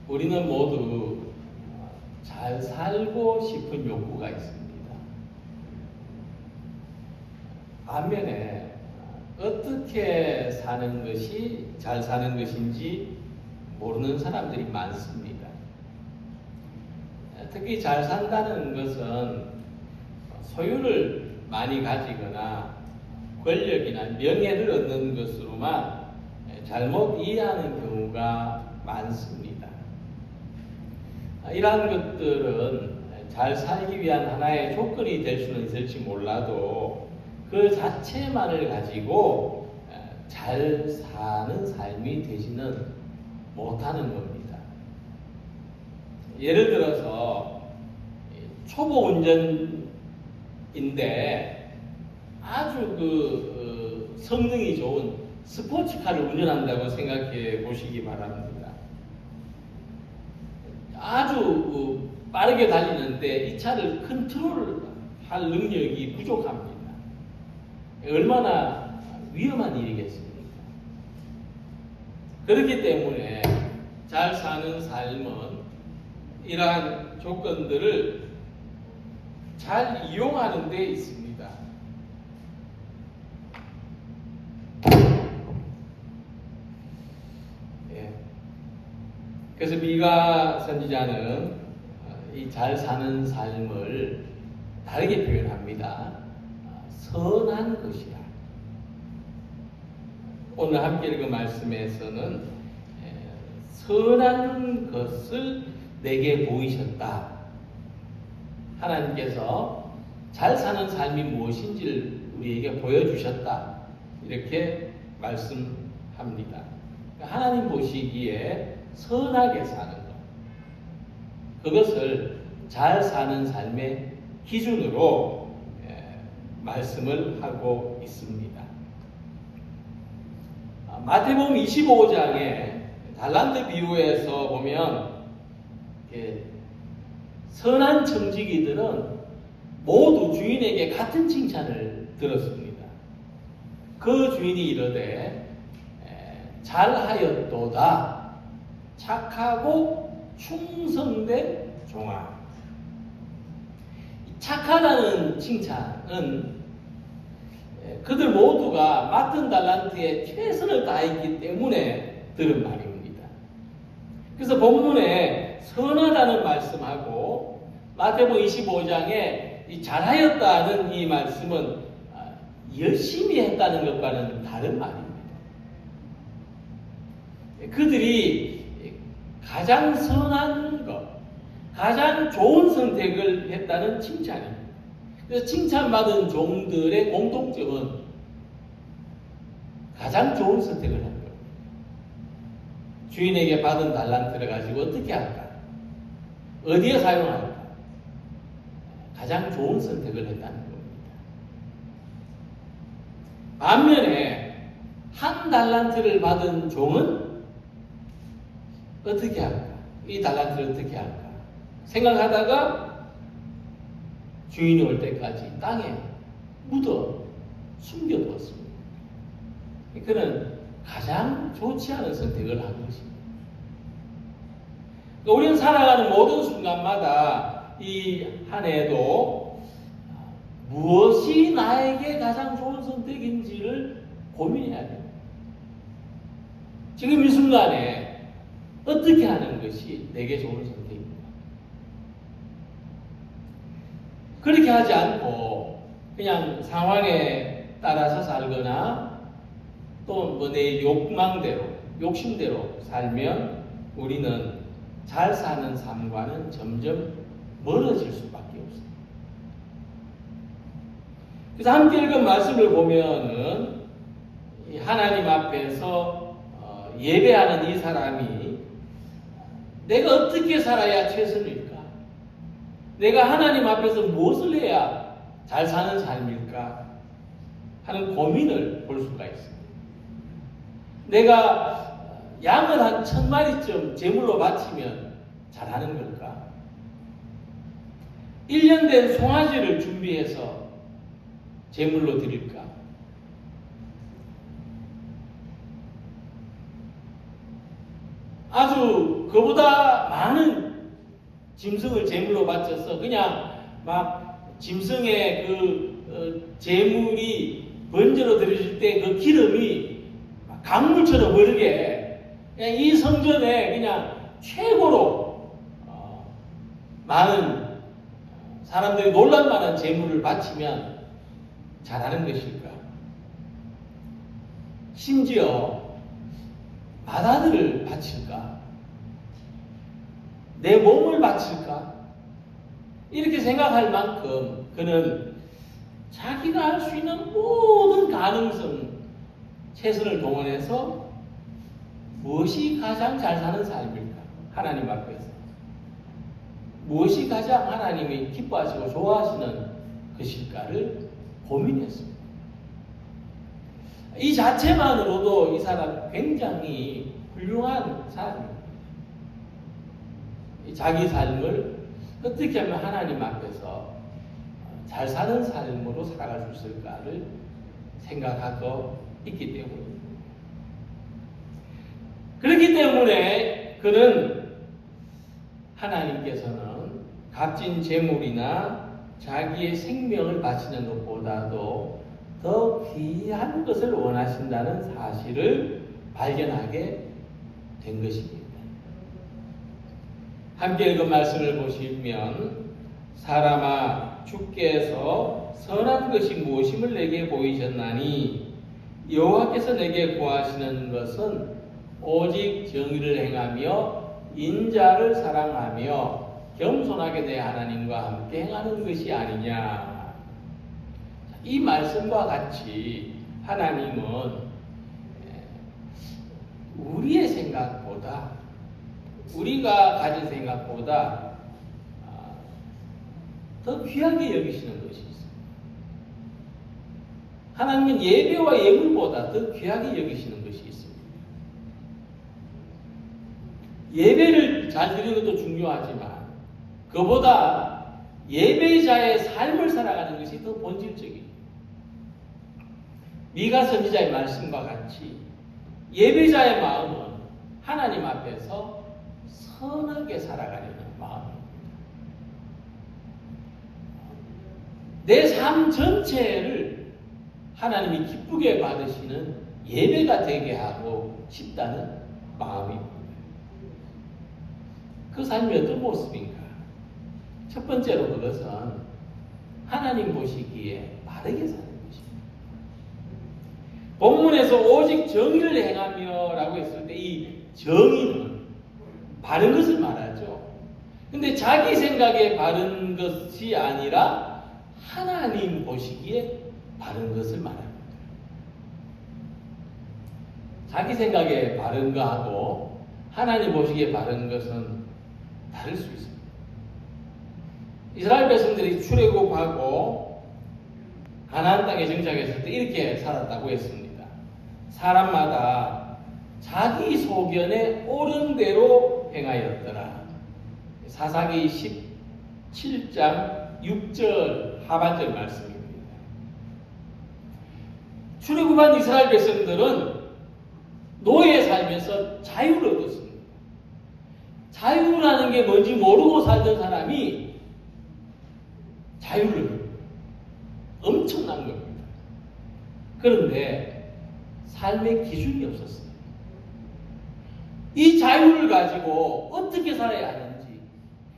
우리는 모두 잘 살고 싶은 욕구가 있습니다. 반면에 어떻게 사는 것이 잘 사는 것인지 모르는 사람들이 많습니다. 특히 잘 산다는 것은 소유를 많이 가지거나 권력이나 명예를 얻는 것으로만 잘못 이해하는 경우가 많습니다. 이러한 것들은 잘 살기 위한 하나의 조건이 될 수는 있을지 몰라도 그 자체만을 가지고 잘 사는 삶이 되지는 못하는 겁니다. 예를 들어서 초보 운전인데 아주 성능이 좋은 스포츠카를 운전한다고 생각해 보시기 바랍니다. 아주 빠르게 달리는데 이 차를 컨트롤할 능력이 부족합니다. 얼마나 위험한 일이겠습니까? 그렇기 때문에 잘 사는 삶은 이러한 조건들을 잘 이용하는 데 있습니다. 그래서 미가 선지자는 이 잘 사는 삶을 다르게 표현합니다. 선한 것이야. 오늘 함께 읽은 말씀에서는 선한 것을 내게 보이셨다. 하나님께서 잘 사는 삶이 무엇인지를 우리에게 보여주셨다. 이렇게 말씀합니다. 하나님 보시기에 선하게 사는 것, 그것을 잘 사는 삶의 기준으로 말씀을 하고 있습니다. 마태복음 25장에 달란트 비유에서 보면 선한 청지기들은 모두 주인에게 같은 칭찬을 들었습니다. 그 주인이 이르되 잘하였도다 착하고 충성된 종아. 착하다는 칭찬은 그들 모두가 맡은 달란트에 최선을 다했기 때문에 들은 말입니다. 그래서 본문에 선하다는 말씀하고 마태복음 25장에 이 잘하였다는 이 말씀은 열심히 했다는 것과는 다른 말입니다. 그들이 가장 선한 것, 가장 좋은 선택을 했다는 칭찬입니다. 그래서 칭찬받은 종들의 공통점은 가장 좋은 선택을 한 겁니다. 주인에게 받은 달란트를 가지고 어떻게 할까? 어디에 사용할까? 가장 좋은 선택을 했다는 겁니다. 반면에 한 달란트를 받은 종은 어떻게 할까? 이 달란트를 어떻게 할까? 생각하다가 주인이 올 때까지 땅에 묻어 숨겨두었습니다. 그는 가장 좋지 않은 선택을 한 것입니다. 그러니까 우리는 살아가는 모든 순간마다 이 한 해도 무엇이 나에게 가장 좋은 선택인지를 고민해야 됩니다. 지금 이 순간에 어떻게 하는 것이 내게 좋은 선택입니다. 그렇게 하지 않고 그냥 상황에 따라서 살거나 또 뭐 내 욕망대로, 욕심대로 살면 우리는 잘 사는 삶과는 점점 멀어질 수밖에 없습니다. 그래서 함께 읽은 말씀을 보면은 하나님 앞에서 예배하는 이 사람이 내가 어떻게 살아야 최선일까? 내가 하나님 앞에서 무엇을 해야 잘 사는 삶일까? 하는 고민을 볼 수가 있습니다. 내가 양을 한 1000마리쯤 제물로 바치면 잘하는 걸까? 1년 된 송아지를 준비해서 제물로 드릴까? 아주 그보다 많은 짐승을 제물로 바쳐서 그냥 막 짐승의 제물이 번제로 드려질 때 그 기름이 강물처럼 흐르게 그냥 이 성전에 그냥 최고로 많은 사람들이 놀랄만한 제물을 바치면 잘하는 것일까? 심지어 마다들을 바칠까? 내 몸을 바칠까? 이렇게 생각할 만큼 그는 자기가 할 수 있는 모든 가능성, 최선을 동원해서 무엇이 가장 잘 사는 삶일까? 하나님 앞에서. 무엇이 가장 하나님이 기뻐하시고 좋아하시는 것일까를 고민했습니다. 이 자체만으로도 이 사람 굉장히 훌륭한 사람입니다. 자기 삶을 어떻게 하면 하나님 앞에서 잘 사는 삶으로 살아갈 수 있을까를 생각하고 있기 때문입니다. 그렇기 때문에 그는 하나님께서는 값진 재물이나 자기의 생명을 바치는 것보다도 더 귀한 것을 원하신다는 사실을 발견하게 된 것입니다. 함께 읽은 말씀을 보시면 사람아 주께서 선한 것이 무엇임을 내게 보이셨나니 여호와께서 내게 구하시는 것은 오직 정의를 행하며 인자를 사랑하며 겸손하게 내 하나님과 함께 행하는 것이 아니냐. 이 말씀과 같이 하나님은 우리의 생각보다 우리가 가진 생각보다 더 귀하게 여기시는 것이 있습니다. 하나님은 예배와 예물보다 더 귀하게 여기시는 것이 있습니다. 예배를 잘 드리는 것도 중요하지만 그보다 예배자의 삶을 살아가는 것이 더 본질적입니다. 미가 선지자의 말씀과 같이 예배자의 마음은 하나님 앞에서 선하게 살아가려는 마음입니다. 내 삶 전체를 하나님이 기쁘게 받으시는 예배가 되게 하고 싶다는 마음입니다. 그 삶이 어떤 모습인가? 첫 번째로 그것은 하나님 보시기에 바르게 사는 것입니다. 본문에서 오직 정의를 행하며 라고 했을 때 이 정의는 바른 것을 말하죠. 근데 자기 생각에 바른 것이 아니라 하나님 보시기에 바른 것을 말합니다. 자기 생각에 바른 거하고 하나님 보시기에 바른 것은 다를 수 있습니다. 이스라엘 백성들이 출애굽하고 가나안 땅에 정착했을 때 이렇게 살았다고 했습니다. 사람마다 자기 소견에 옳은 대로 행하였더라. 사사기 17장 6절 하반절 말씀입니다. 출애굽한 이스라엘 백성들은 노예에 살면서 자유를 얻었습니다. 자유라는 게 뭔지 모르고 살던 사람이 자유를 얻습니다. 엄청난 겁니다. 그런데 삶의 기준이 없었어요. 이 자유를 가지고 어떻게 살아야 하는지,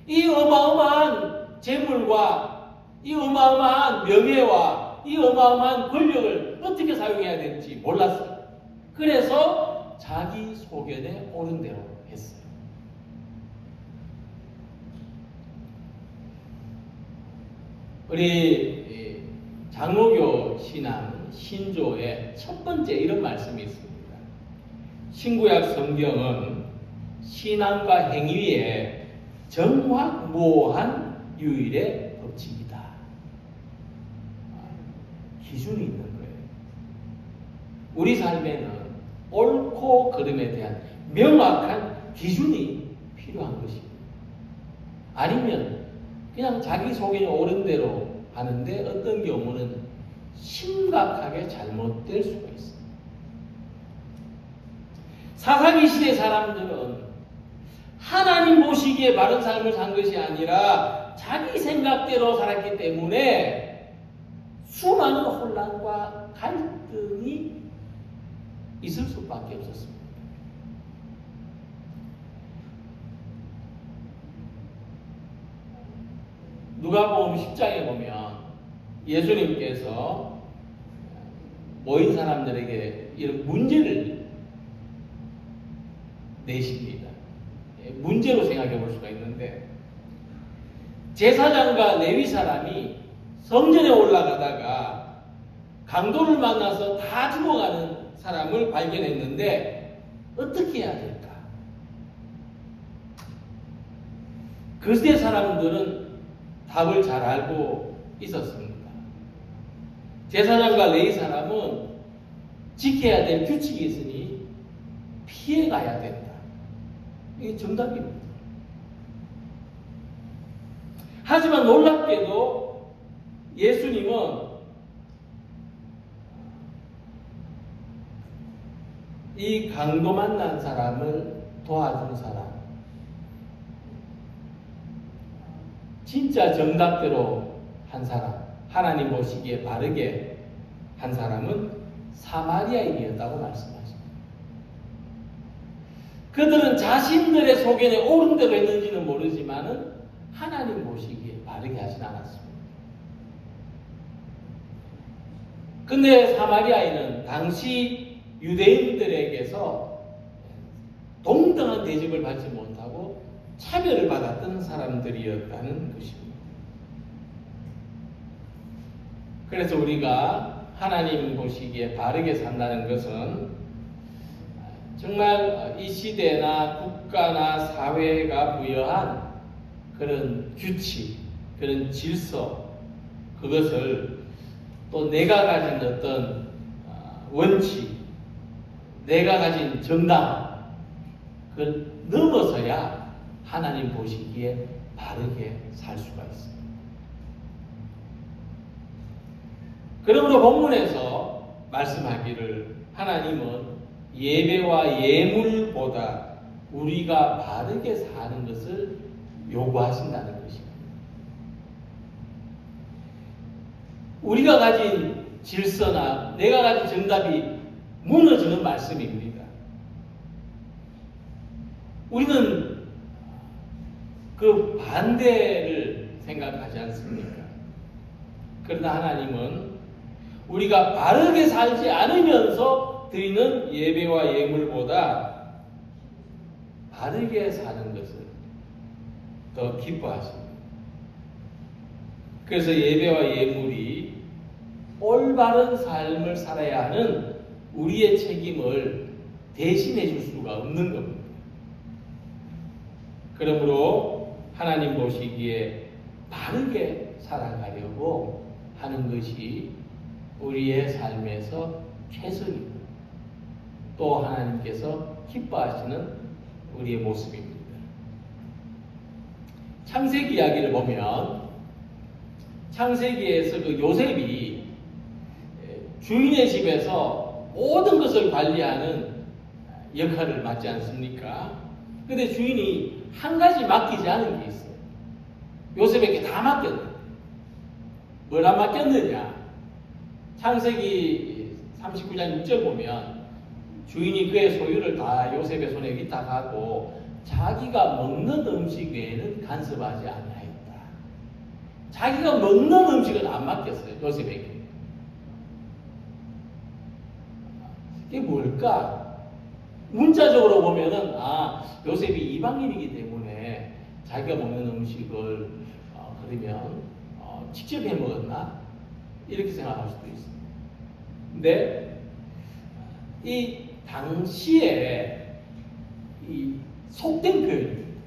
이 어마어마한 재물과 이 어마어마한 명예와 이 어마어마한 권력을 어떻게 사용해야 될지 몰랐어요. 그래서 자기 소견에 옳은 대로 했어요. 우리 장로교 신앙 신조의 첫 번째 이런 말씀이 있습니다. 신구약 성경은 신앙과 행위의 정확무오한 유일의 법칙이다. 기준이 있는 거예요. 우리 삶에는 옳고 그름에 대한 명확한 기준이 필요한 것입니다. 아니면 그냥 자기 소견이 옳은 대로 하는데 어떤 경우는 심각하게 잘못될 수가 있습니다. 사사기 시대 사람들은 하나님 보시기에 바른 삶을 산 것이 아니라 자기 생각대로 살았기 때문에 수많은 혼란과 갈등이 있을 수밖에 없었습니다. 누가복음 10장에 보면 예수님께서 모인 사람들에게 이런 문제를 내십니다. 문제로 생각해 볼 수가 있는데, 제사장과 레위 사람이 성전에 올라가다가 강도를 만나서 다 죽어가는 사람을 발견했는데 어떻게 해야 될까? 그 시대 사람들은 답을 잘 알고 있었습니다. 제사장과 레위 사람은 지켜야 될 규칙이 있으니 피해 가야 된다. 이게 정답입니다. 하지만 놀랍게도 예수님은 이 강도 만난 사람을 도와준 사람, 진짜 정답대로 한 사람, 하나님 보시기에 바르게 한 사람은 사마리아인이었다고 말씀하십니다. 그들은 자신들의 소견에 옳은 대로 했는지는 모르지만은 하나님 보시기에 바르게 하진 않았습니다. 근데 사마리아인은 당시 유대인들에게서 동등한 대접을 받지 못하고 차별을 받았던 사람들이었다는 것입니다. 그래서 우리가 하나님 보시기에 바르게 산다는 것은 정말 이 시대나 국가나 사회가 부여한 그런 규칙, 그런 질서, 그것을 또 내가 가진 어떤 원칙, 내가 가진 정당, 그걸 넘어서야 하나님 보시기에 바르게 살 수가 있습니다. 그러므로 본문에서 말씀하기를 하나님은 예배와 예물보다 우리가 바르게 사는 것을 요구하신다는 것입니다. 우리가 가진 질서나 내가 가진 정답이 무너지는 말씀입니다. 우리는 그 반대를 생각하지 않습니까? 그러나 하나님은 우리가 바르게 살지 않으면서 드리는 예배와 예물보다 바르게 사는 것을 더 기뻐하십니다. 그래서 예배와 예물이 올바른 삶을 살아야 하는 우리의 책임을 대신해 줄 수가 없는 겁니다. 그러므로 하나님 보시기에 바르게 살아가려고 하는 것이 우리의 삶에서 최선입니다. 또 하나님께서 기뻐하시는 우리의 모습입니다. 창세기 이야기를 보면 창세기에서 그 요셉이 주인의 집에서 모든 것을 관리하는 역할을 맡지 않습니까? 근데 주인이 한 가지 맡기지 않은 게 있어요. 요셉에게 다 맡겼는데 뭘 안 맡겼느냐? 창세기 39장 6절 보면 주인이 그의 소유를 다 요셉의 손에 위탁하고 자기가 먹는 음식 외에는 간섭하지 아니하였다. 자기가 먹는 음식은 안 맡겼어요. 요셉에게. 이게 뭘까? 문자적으로 보면은 요셉이 이방인이기 때문에 자기가 먹는 음식을 그러면 직접 해 먹었나? 이렇게 생각할 수도 있습니다. 근데 이 당시에 이 속된 표현입니다.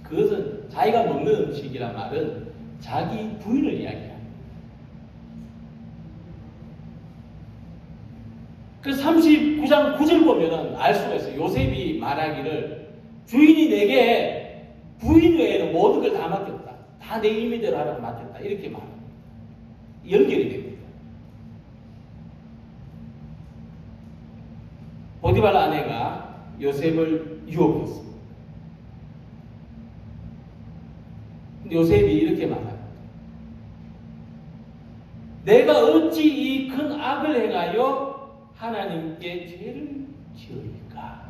그것은 자기가 먹는 음식이란 말은 자기 부인을 이야기합니다. 그 39장 9절 보면은 알 수가 있어요. 요셉이 말하기를 주인이 내게 부인 외에는 모든 걸 다 맡겼다. 다 내 임의대로 하라고 맡겼다. 이렇게 말합니다. 연결이 됩니다. 보디발 아내가 요셉을 유혹했습니다. 요셉이 이렇게 말합니다. 내가 어찌 이 큰 악을 행하여 하나님께 죄를 지으리까?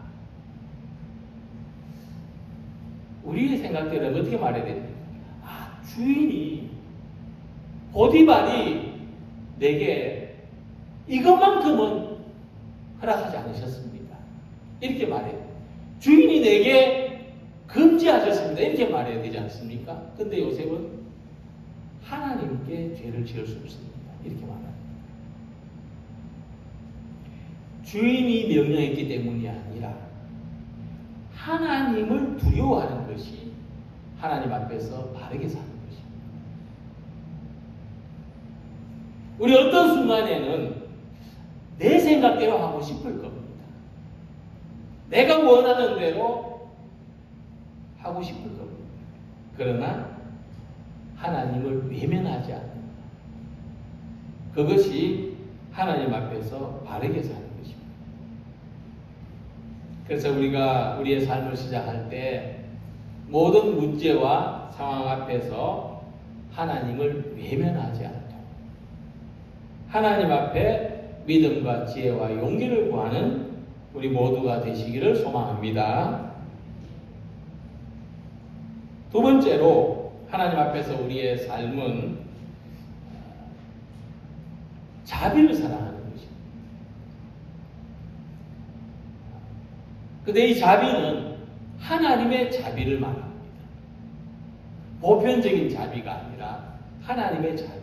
우리의 생각대로 어떻게 말해야 됩니까? 주인이 보디발이 내게 이것만큼은 허락하지 않으셨습니다. 이렇게 말해요. 주인이 내게 금지하셨습니다. 이렇게 말해야 되지 않습니까? 근데 요셉은 하나님께 죄를 지을 수 없습니다. 이렇게 말합니다. 주인이 명령했기 때문이 아니라 하나님을 두려워하는 것이 하나님 앞에서 바르게 사는 것입니다. 우리 어떤 순간에는 내 생각대로 하고 싶을 겁니다. 내가 원하는 대로 하고 싶을 겁니다. 그러나 하나님을 외면하지 않는다. 그것이 하나님 앞에서 바르게 사는 것입니다. 그래서 우리가 우리의 삶을 시작할 때 모든 문제와 상황 앞에서 하나님을 외면하지 않도록 하나님 앞에 믿음과 지혜와 용기를 구하는 우리 모두가 되시기를 소망합니다. 두 번째로 하나님 앞에서 우리의 삶은 자비를 사랑하는 것입니다. 근데 이 자비는 하나님의 자비를 말합니다. 보편적인 자비가 아니라 하나님의 자비.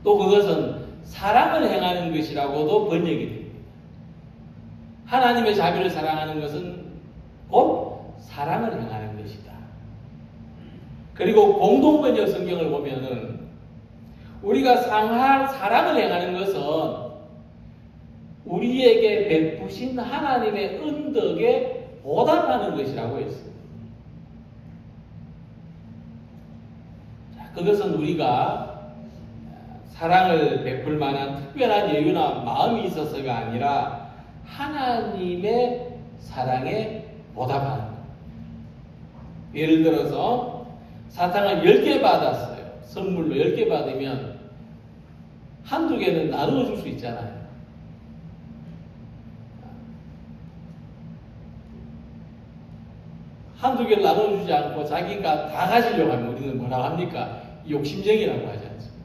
또 그것은 사랑을 행하는 것이라고도 번역이 됩니다. 하나님의 자비를 사랑하는 것은 곧 사랑을 행하는 것이다. 그리고 공동번역 성경을 보면은 우리가 사랑을 행하는 것은 우리에게 베푸신 하나님의 은덕에 보답하는 것이라고 했습니다. 자, 그것은 우리가 사랑을 베풀 만한 특별한 여유나 마음이 있어서가 아니라 하나님의 사랑에 보답하는 것. 예를 들어서 사탕을 10개 받았어요. 선물로 10개 받으면 한두 개는 나누어 줄 수 있잖아요. 한두 개를 나눠주지 않고 자기가 다 가지려고 하면 우리는 뭐라고 합니까? 욕심쟁이라고 하지 않습니까?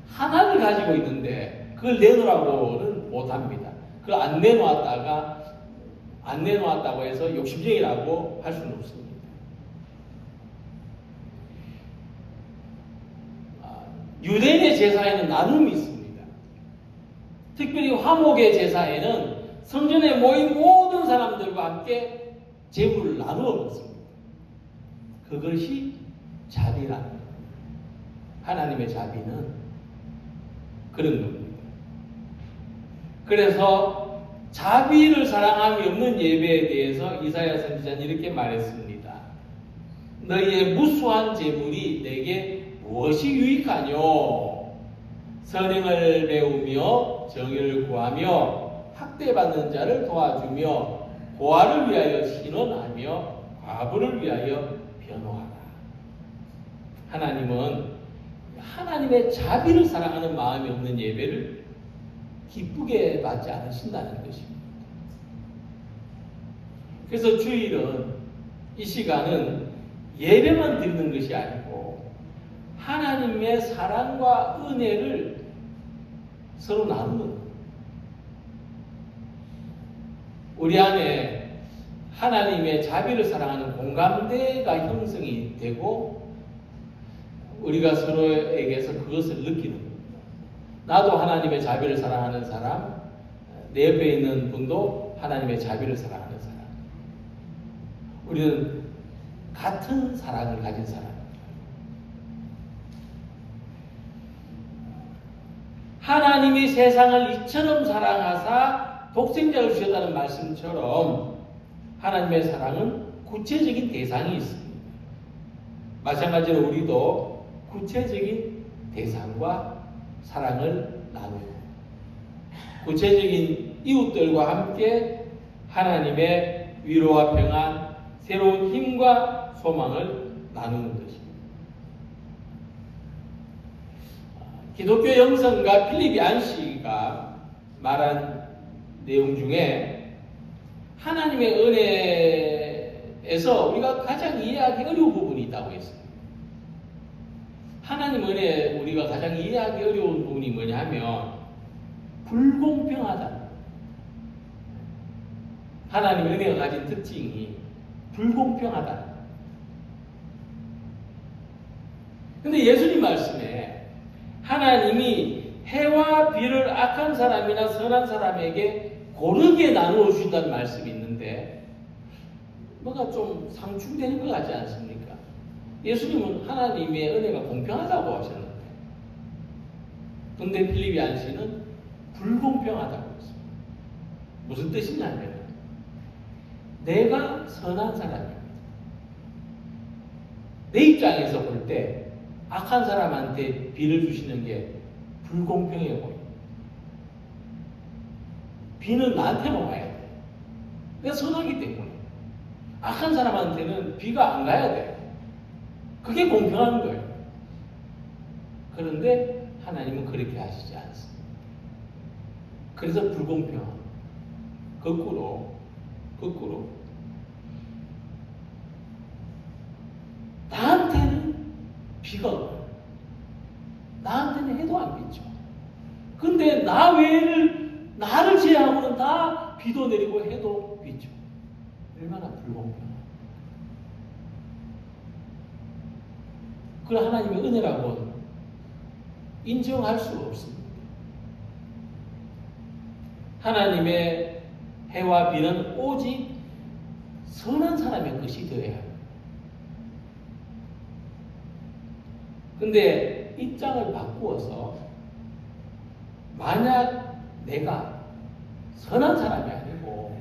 하나를 가지고 있는데 그걸 내놓으라고는 못합니다. 그걸 안 내놓았다고 해서 욕심쟁이라고 할 수는 없습니다. 유대인의 제사에는 나눔이 있습니다. 특별히 화목의 제사에는 성전에 모인 모든 사람들과 함께 제물을 나누어 먹습니다. 그것이 자비라는 겁니다. 하나님의 자비는 그런 겁니다. 그래서 자비를 사랑함이 없는 예배에 대해서 이사야 선지자는 이렇게 말했습니다. 너희의 무수한 제물이 내게 무엇이 유익하뇨? 선행을 배우며 정의를 구하며 학대받는 자를 도와주며 고아를 위하여 신원하며 과부를 위하여 변호하라. 하나님은 하나님의 자비를 사랑하는 마음이 없는 예배를 기쁘게 받지 않으신다는 것입니다. 그래서 주일은 이 시간은 예배만 드리는 것이 아니고 하나님의 사랑과 은혜를 서로 나누는 것. 우리 안에 하나님의 자비를 사랑하는 공감대가 형성이 되고 우리가 서로에게서 그것을 느끼는 겁니다. 나도 하나님의 자비를 사랑하는 사람, 내 옆에 있는 분도 하나님의 자비를 사랑하는 사람. 우리는 같은 사랑을 가진 사람. 하나님이 세상을 이처럼 사랑하사 독생자를 주셨다는 말씀처럼 하나님의 사랑은 구체적인 대상이 있습니다. 마찬가지로 우리도 구체적인 대상과 사랑을 나누고 구체적인 이웃들과 함께 하나님의 위로와 평안, 새로운 힘과 소망을 나누는 것입니다. 기독교 영성가 필립 얀시가 말한 내용 중에 하나님의 은혜에서 우리가 가장 이해하기 어려운 부분이 있다고 했습니다. 하나님 은혜 우리가 가장 이해하기 어려운 부분이 뭐냐면 불공평하다. 하나님 은혜가 가진 특징이 불공평하다. 근데 예수님 말씀에 하나님이 해와 비를 악한 사람이나 선한 사람에게 고르게 나누어 주신다는 말씀이 있는데 뭔가 좀 상충되는 것 같지 않습니까? 예수님은 하나님의 은혜가 공평하다고 하셨는데 근데 필립 얀시는 불공평하다고 했습니다. 무슨 뜻이냐면 내가 선한 사람입니다. 내 입장에서 볼 때 악한 사람한테 비를 주시는 게 불공평해 보입니다. 비는 나한테만 와야 돼. 내가 선하기 때문에. 악한 사람한테는 비가 안 가야 돼. 그게 공평한 거예요. 그런데 하나님은 그렇게 하시지 않습니다. 그래서 불공평한 거꾸로 나한테는 비가 와요. 나한테는 해도 안 비죠. 근데 나를 제외하고는 다 비도 내리고 해도 비죠. 얼마나 불공평한. 그걸 하나님의 은혜라고 인정할 수가 없습니다. 하나님의 해와 비는 오직 선한 사람의 것이 되어야 합니다. 근데 입장을 바꾸어서 만약 내가 선한 사람이 아니고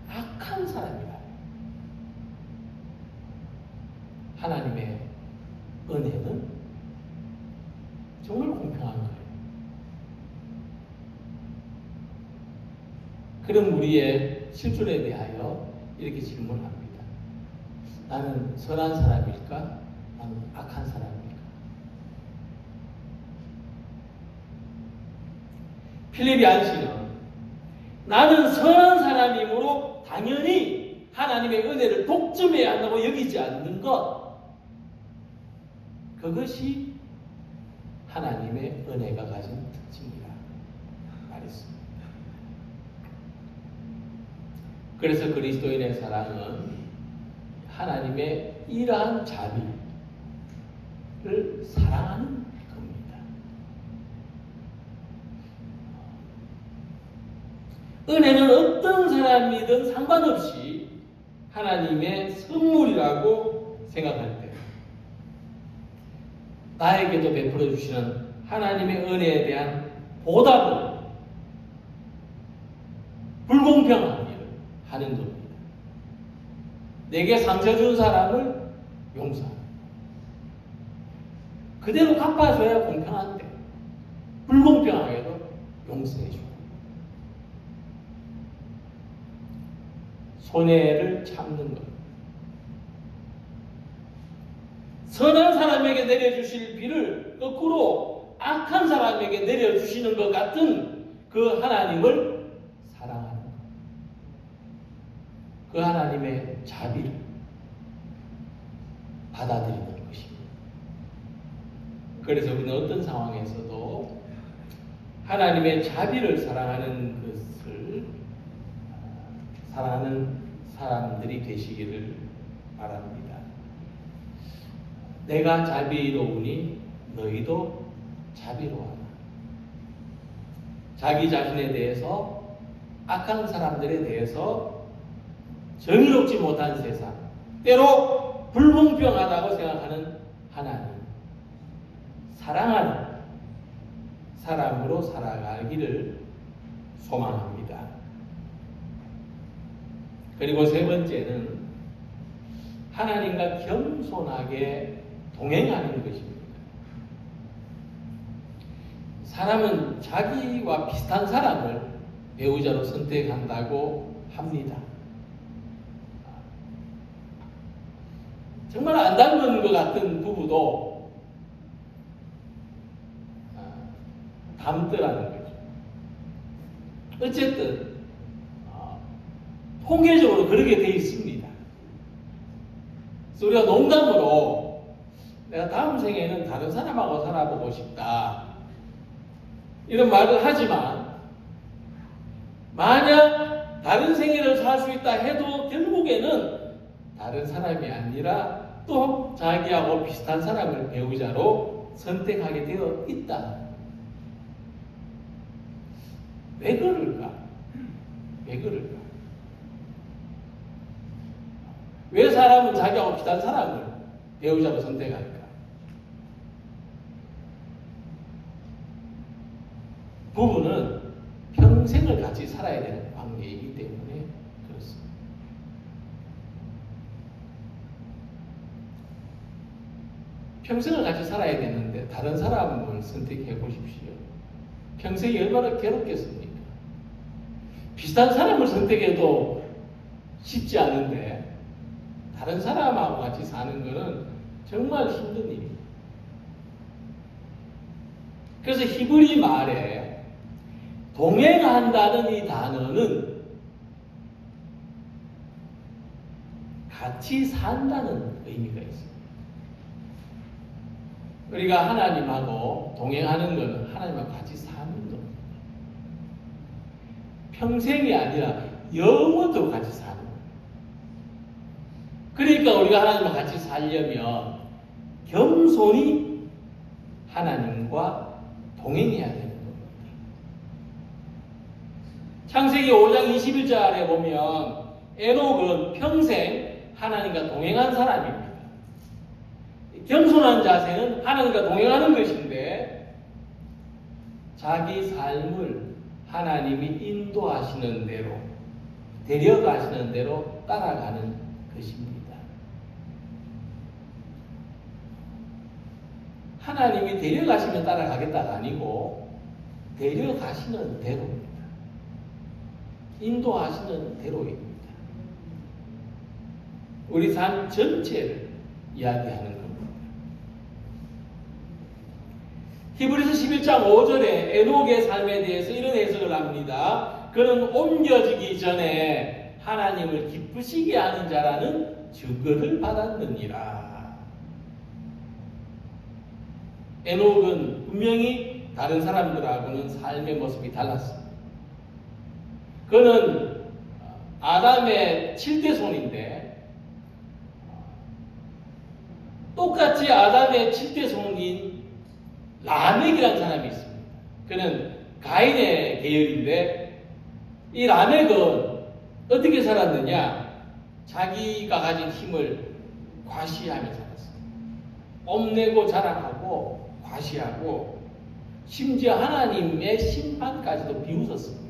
악한 사람이라 하나님의 은혜는 정말 공평한 거예요. 그럼 우리의 실존에 대하여 이렇게 질문합니다. 나는 선한 사람일까? 나는 악한 사람일까? 필립 얀시는 나는 선한 사람이므로 당연히 하나님의 은혜를 독점해야 한다고 여기지 않는 것, 그것이 하나님의 은혜가 가진 특징이라 말했습니다. 그래서 그리스도인의 사랑은 하나님의 이러한 자비를 사랑하는 겁니다. 은혜는 어떤 사람이든 상관없이 하나님의 선물이라고 생각할 때 나에게도 베풀어 주시는 하나님의 은혜에 대한 보답을 불공평한 일을 하는 겁니다. 내게 상처 준 사람을 용서하는. 그대로 갚아줘야 공평한데 불공평하게도 용서해주고 손해를 참는 것. 선한 사람에게 내려주실 비를 거꾸로 악한 사람에게 내려주시는 것 같은 그 하나님을 사랑하는 것. 그 하나님의 자비를 받아들이는 것입니다. 그래서 우리는 어떤 상황에서도 하나님의 자비를 사랑하는 것을 사랑하는 사람들이 되시기를 바랍니다. 내가 자비로우니 너희도 자비로워하라. 자기 자신에 대해서, 악한 사람들에 대해서 정의롭지 못한 세상, 때로 불공평하다고 생각하는 하나님, 사랑하는 사람으로 살아가기를 소망합니다. 그리고 세 번째는 하나님과 겸손하게 동행하는 것입니다. 사람은 자기와 비슷한 사람을 배우자로 선택한다고 합니다. 정말 안 닮은 것 같은 부부도 닮더라는 거죠. 어쨌든 통계적으로 그렇게 돼 있습니다. 그래서 우리가 농담으로 내가 다음 생에는 다른 사람하고 살아보고 싶다 이런 말을 하지만, 만약 다른 생애를 살 수 있다 해도 결국에는 다른 사람이 아니라 또 자기하고 비슷한 사람을 배우자로 선택하게 되어 있다. 왜 그럴까? 왜 그럴까? 왜 사람은 자기하고 비슷한 사람을 배우자로 선택할까? 부부는 평생을 같이 살아야 되는 관계이기 때문에 그렇습니다. 평생을 같이 살아야 되는데 다른 사람을 선택해 보십시오. 평생이 얼마나 괴롭겠습니까? 비슷한 사람을 선택해도 쉽지 않은데 다른 사람하고 같이 사는 것은 정말 힘든 일입니다. 그래서 히브리 말에 동행한다는 이 단어는 같이 산다는 의미가 있습니다. 우리가 하나님하고 동행하는 것은 하나님하고 같이 사는 겁니다. 평생이 아니라 영원토록 같이 사는 거예요. 그러니까 우리가 하나님과 같이 살려면 겸손히 하나님과 동행해야 되는 겁니다. 창세기 5장 21절에 보면 에녹은 평생 하나님과 동행한 사람입니다. 겸손한 자세는 하나님과 동행하는 것인데 자기 삶을 하나님이 인도하시는 대로, 데려가시는 대로 따라가는 것입니다. 하나님이 데려가시면 따라가겠다가 아니고 데려가시는 대로입니다. 인도하시는 대로입니다. 우리 삶 전체를 이야기하는 겁니다. 히브리서 11장 5절에 에녹의 삶에 대해서 이런 해석을 합니다. 그는 옮겨지기 전에 하나님을 기쁘시게 하는 자라는 증거를 받았느니라. 에녹은 분명히 다른 사람들하고는 삶의 모습이 달랐습니다. 그는 아담의 7대손인데 똑같이 아담의 7대손인 라멕이라는 사람이 있습니다. 그는 가인의 계열인데 이 라멕은 어떻게 살았느냐? 자기가 가진 힘을 과시하며 살았어요. 뽐내고 자랑하고 과시하고 심지어 하나님의 심판까지도 비웃었습니다.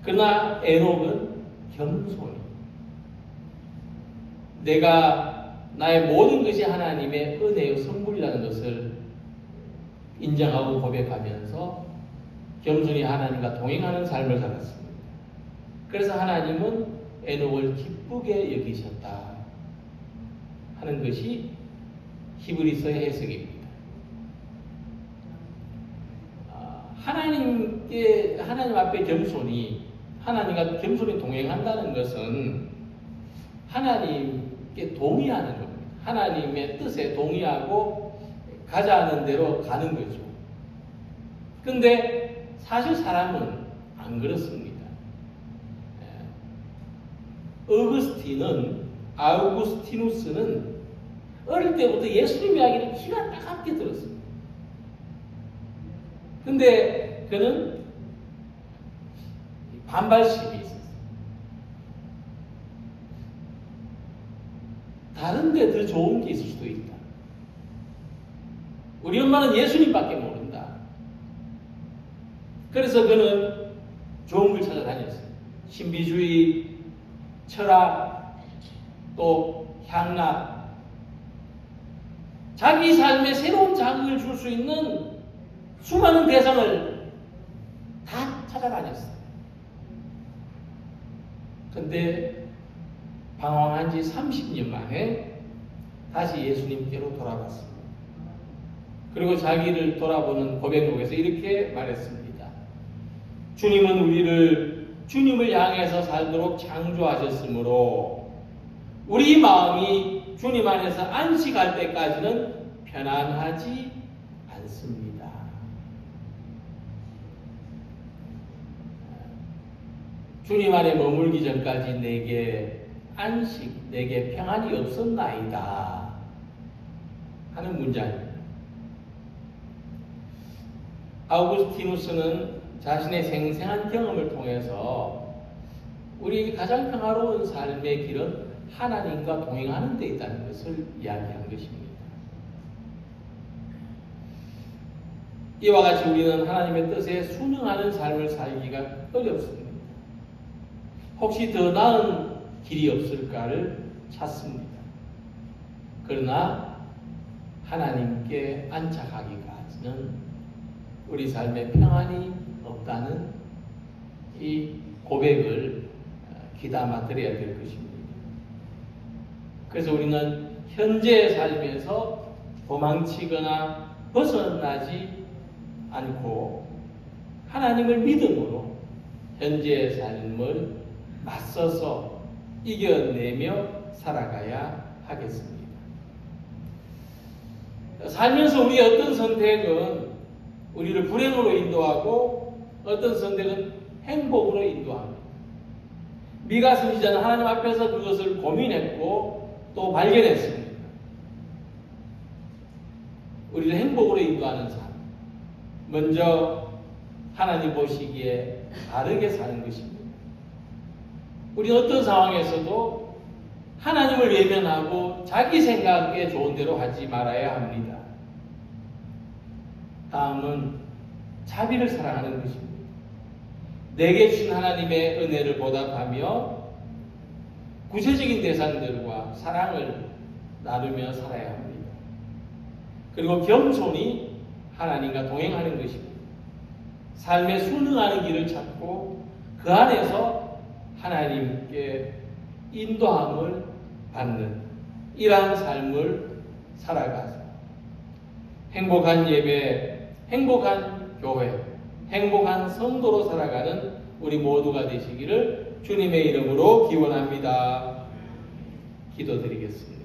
그러나 에녹은 겸손히 내가 나의 모든 것이 하나님의 은혜의 선물이라는 것을 인정하고 고백하면서 겸손히 하나님과 동행하는 삶을 살았습니다. 그래서 하나님은 에녹을 기쁘게 여기셨다 하는 것이 히브리서의 해석입니다. 하나님 앞에 겸손히, 하나님과 겸손히 동행한다는 것은 하나님께 동의하는 겁니다. 하나님의 뜻에 동의하고 가자는 대로 가는 거죠. 근데 사실 사람은 안 그렇습니다. 아우구스티누스는 어릴 때부터 예수님 이야기를 기가 막히게 들었습니다. 근데 그는 반발심이 있었어요. 다른 데 더 좋은 게 있을 수도 있다. 우리 엄마는 예수님밖에 모른다. 그래서 그는 좋은 걸 찾아다녔어요. 신비주의, 철학, 또 향락, 자기 삶에 새로운 자극을 줄 수 있는 수많은 대상을 다 찾아다녔어요. 근데 방황한 지 30년 만에 다시 예수님께로 돌아갔습니다. 그리고 자기를 돌아보는 고백록에서 이렇게 말했습니다. 주님은 우리를 주님을 향해서 살도록 창조하셨으므로 우리 마음이 주님 안에서 안식할 때까지는 편안하지 않습니다. 주님 안에 머물기 전까지 내게 안식, 내게 평안이 없었나이다 하는 문장입니다. 아우구스티누스는 자신의 생생한 경험을 통해서 우리 가장 평화로운 삶의 길은 하나님과 동행하는 데 있다는 것을 이야기한 것입니다. 이와 같이 우리는 하나님의 뜻에 순응하는 삶을 살기가 어렵습니다. 혹시 더 나은 길이 없을까를 찾습니다. 그러나 하나님께 안착하기까지는 우리 삶에 평안이 없다는 이 고백을 귀담아 들어야 될 것입니다. 그래서 우리는 현재의 삶에서 도망치거나 벗어나지 않고 하나님을 믿음으로 현재의 삶을 맞서서 이겨내며 살아가야 하겠습니다. 살면서 우리의 어떤 선택은 우리를 불행으로 인도하고 어떤 선택은 행복으로 인도합니다. 미가 선지자는 하나님 앞에서 그것을 고민했고 또 발견했습니다. 우리를 행복으로 인도하는 삶. 먼저 하나님 보시기에 바르게 사는 것입니다. 우리 어떤 상황에서도 하나님을 외면하고 자기 생각에 좋은 대로 하지 말아야 합니다. 다음은 자비를 사랑하는 것입니다. 내게 주신 하나님의 은혜를 보답하며 구체적인 대상들과 사랑을 나누며 살아야 합니다. 그리고 겸손히 하나님과 동행하는 것입니다. 삶에 순응하는 길을 찾고 그 안에서 하나님께 인도함을 받는 이러한 삶을 살아가서 행복한 예배, 행복한 교회, 행복한 성도로 살아가는 우리 모두가 되시기를 주님의 이름으로 기원합니다. 기도드리겠습니다.